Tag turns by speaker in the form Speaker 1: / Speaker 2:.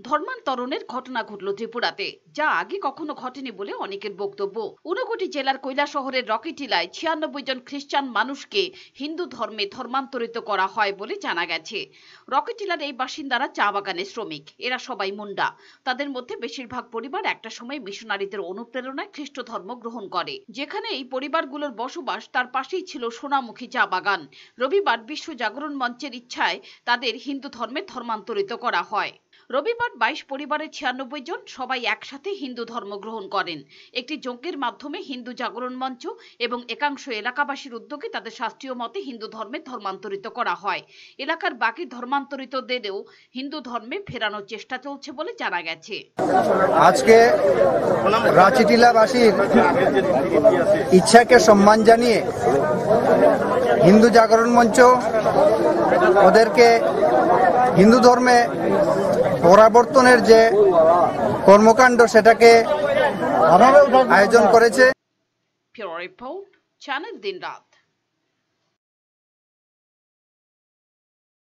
Speaker 1: ধর্মান্তরণের ঘটনা ঘটল ত্রিপুরাতে, যা আগে কখনো ঘটেনি বলে অনেকের বক্তব্য। ঊনকোটি জেলার কৈলাসহরের রকিটিলায় 96 জন খ্রিস্টান মানুষকে হিন্দু ধর্মে ধর্মান্তরিত করা হয় বলে জানা গেছে। রকিটিলার এই বাসিন্দারা চা বাগানের শ্রমিক। এরা সবাই মুন্ডা। তাদের মধ্যে বেশিরভাগ পরিবার একটা সময় মিশনারিদের অনুপ্রেরণায় খ্রিস্ট ধর্ম গ্রহণ করে। যেখানে এই পরিবারগুলোর বসবাস, তার পাশেই ছিল সোনামুখী চা বাগান। রবিবার বিশ্ব জাগরণ মঞ্চের ইচ্ছায় তাদের হিন্দু ধর্মে ধর্মান্তরিত করা হয়। রবিবার 22 পরিবারের 96 জন সবাই একসাথে হিন্দু ধর্ম গ্রহণ করেন। একটি যজ্ঞের মাধ্যমে হিন্দু জাগরণ মঞ্চ এবং একাংশ এলাকাবাসীর উদ্যোগে তাদের শাস্ত্রীয় মতে হিন্দু ধর্মে ধর্মান্তরিত করা হয়। এলাকার বাকি ধর্মান্তরিতদেরও হিন্দু ধর্মে ফেরানোর চেষ্টা চলছে বলে জানা গেছে।
Speaker 2: আজকে রাচিটিলাবাসীর ইচ্ছাকে সম্মান জানিয়ে হিন্দু জাগরণ মঞ্চ ওদেরকে হিন্দু ধর্মে পরিবর্তনের যে কর্মকাণ্ড সেটাকে আয়োজন করেছে।
Speaker 1: রিপোর্ট, চ্যানেল দিনরাত।